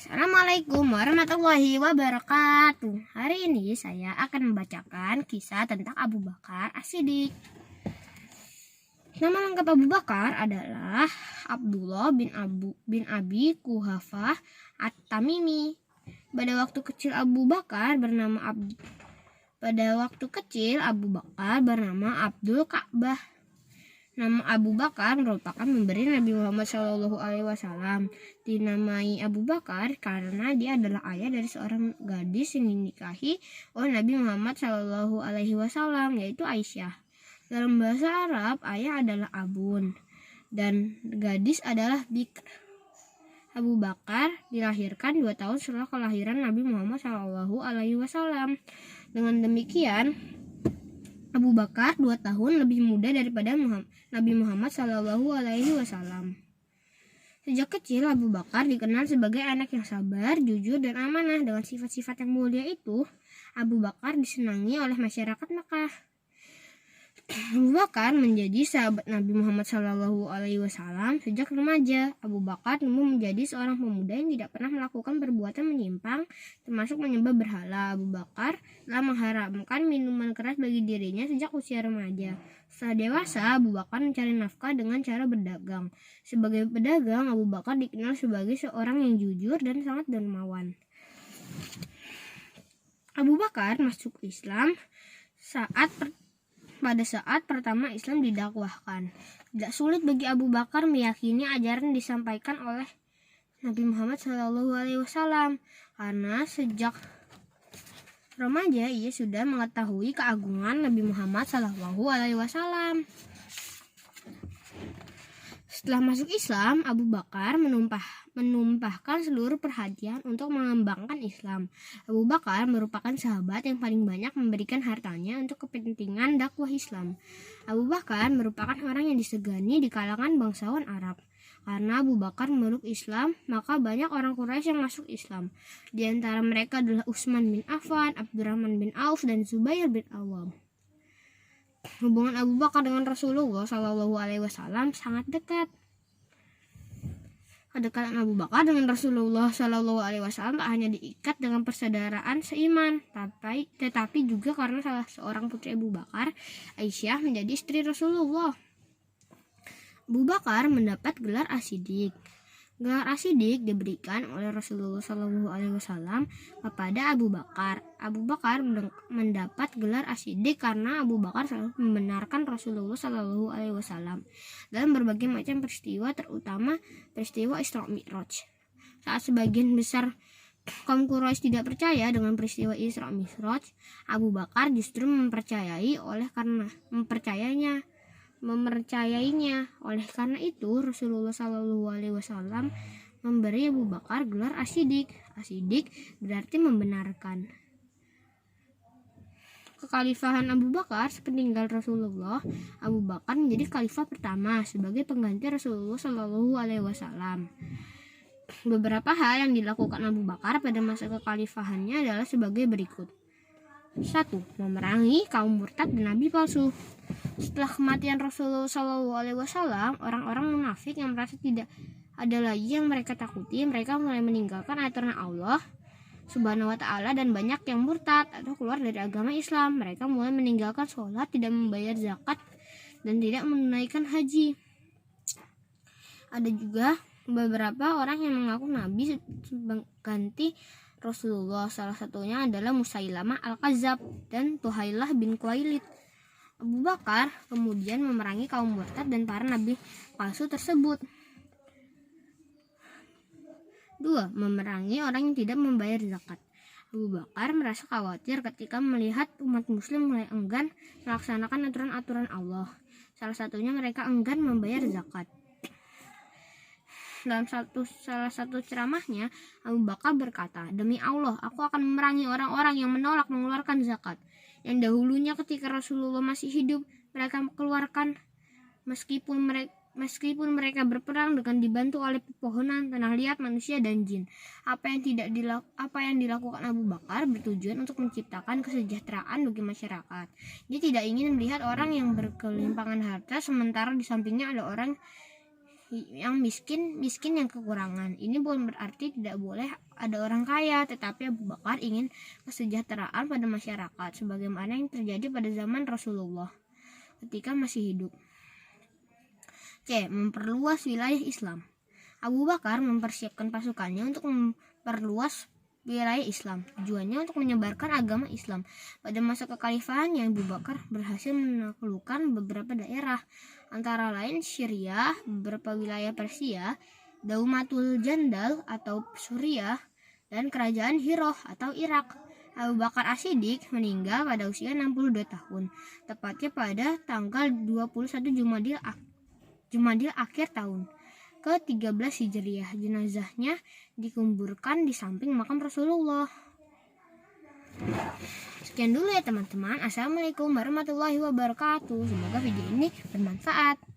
Assalamualaikum warahmatullahi wabarakatuh. Hari ini saya akan membacakan kisah tentang Abu Bakar As-Siddiq. Nama lengkap Abu Bakar adalah Abdullah bin Abi Quhafah At-Tamimi. Pada waktu kecil Abu Bakar bernama Abdul Ka'bah. Nama Abu Bakar merupakan pemberi Nabi Muhammad SAW. Dinamai Abu Bakar karena dia adalah ayah dari seorang gadis yang dinikahi oleh Nabi Muhammad SAW, yaitu Aisyah. Dalam bahasa Arab, ayah adalah abun dan gadis adalah bikr. Abu Bakar dilahirkan 2 tahun setelah kelahiran Nabi Muhammad SAW. Dengan demikian, Abu Bakar 2 tahun lebih muda daripada Nabi Muhammad SAW. Sejak kecil Abu Bakar dikenal sebagai anak yang sabar, jujur, dan amanah. Dengan sifat-sifat yang mulia itu, Abu Bakar disenangi oleh masyarakat Makkah. Abu Bakar menjadi sahabat Nabi Muhammad SAW sejak remaja. Abu Bakar tumbuh menjadi seorang pemuda yang tidak pernah melakukan perbuatan menyimpang, termasuk menyembah berhala. Abu Bakar telah mengharamkan minuman keras bagi dirinya sejak usia remaja. Setelah dewasa, Abu Bakar mencari nafkah dengan cara berdagang. Sebagai pedagang, Abu Bakar dikenal sebagai seorang yang jujur dan sangat dermawan. Abu Bakar masuk Islam pada saat pertama Islam didakwahkan. Tidak sulit bagi Abu Bakar meyakini ajaran disampaikan oleh Nabi Muhammad SAW karena sejak remaja ia sudah mengetahui keagungan Nabi Muhammad SAW. Setelah masuk Islam, Abu Bakar menumpahkan seluruh perhatian untuk mengembangkan Islam. Abu Bakar merupakan sahabat yang paling banyak memberikan hartanya untuk kepentingan dakwah Islam. Abu Bakar merupakan orang yang disegani di kalangan bangsawan Arab. Karena Abu Bakar memeluk Islam, maka banyak orang Quraisy yang masuk Islam. Di antara mereka adalah Utsman bin Affan, Abdurrahman bin Auf, dan Zubair bin Awam. Hubungan Abu Bakar dengan Rasulullah SAW sangat dekat. Kedekatan Abu Bakar dengan Rasulullah SAW tak hanya diikat dengan persaudaraan seiman, tetapi juga karena salah seorang putri Abu Bakar, Aisyah, menjadi istri Rasulullah. Abu Bakar mendapat gelar As-Siddiq. Gelar As-Siddiq diberikan oleh Rasulullah SAW kepada Abu Bakar. Abu Bakar mendapat gelar As-Siddiq karena Abu Bakar selalu membenarkan Rasulullah SAW dalam berbagai macam peristiwa, terutama peristiwa Isra Mi'raj. Saat sebagian besar kaum Quraisy tidak percaya dengan peristiwa Isra Mi'raj, Abu Bakar justru mempercayainya. Oleh karena itu, Rasulullah SAW memberi Abu Bakar gelar As-Siddiq. As-Siddiq berarti membenarkan. Kekhalifahan Abu Bakar sepeninggal Rasulullah, Abu Bakar menjadi khalifah pertama sebagai pengganti Rasulullah SAW. Beberapa hal yang dilakukan Abu Bakar pada masa kekhalifahannya adalah sebagai berikut. 1. Memerangi kaum murtad dan nabi palsu. Setelah kematian Rasulullah SAW, orang-orang munafik yang merasa tidak ada lagi yang mereka takuti, mereka mulai meninggalkan aturan Allah Subhanahu wa Ta'ala, dan banyak yang murtad atau keluar dari agama Islam. Mereka mulai meninggalkan sholat, tidak membayar zakat, dan tidak menunaikan haji. Ada juga beberapa orang yang mengaku nabi ganti Rasulullah. Salah satunya adalah Musailamah Al-Kadzab dan Tuhailah bin Khuwailid. Abu Bakar kemudian memerangi kaum murtad dan para nabi palsu tersebut. 2. Memerangi orang yang tidak membayar zakat. Abu Bakar merasa khawatir ketika melihat umat muslim mulai enggan melaksanakan aturan-aturan Allah. Salah satunya mereka enggan membayar zakat. Dalam salah satu ceramahnya, Abu Bakar berkata, "Demi Allah, aku akan memerangi orang-orang yang menolak mengeluarkan zakat, yang dahulunya ketika Rasulullah masih hidup mereka keluarkan, meskipun mereka berperang dengan dibantu oleh pepohonan, tanah liat, manusia, dan jin." Apa yang dilakukan Abu Bakar bertujuan untuk menciptakan kesejahteraan bagi masyarakat. Dia tidak ingin melihat orang yang berkelimpangan harta, sementara di sampingnya ada orang yang miskin yang kekurangan. Ini bukan berarti tidak boleh ada orang kaya, tetapi Abu Bakar ingin kesejahteraan pada masyarakat sebagaimana yang terjadi pada zaman Rasulullah ketika masih hidup. C. Memperluas wilayah Islam. Abu Bakar mempersiapkan pasukannya untuk memperluas wilayah Islam. Tujuannya untuk menyebarkan agama Islam. Pada masa kekhalifahannya, Abu Bakar berhasil menaklukkan beberapa daerah, antara lain Syria, beberapa wilayah Persia, Daumatul Jandal atau Suriah, dan kerajaan Hiroh atau Irak. Abu Bakar As-Siddiq meninggal pada usia 62 tahun, tepatnya pada tanggal 21 Jumadil akhir tahun ke-13 Hijriah. Jenazahnya dikuburkan di samping makam Rasulullah. Sekian dulu ya teman-teman. Assalamualaikum warahmatullahi wabarakatuh. Semoga video ini bermanfaat.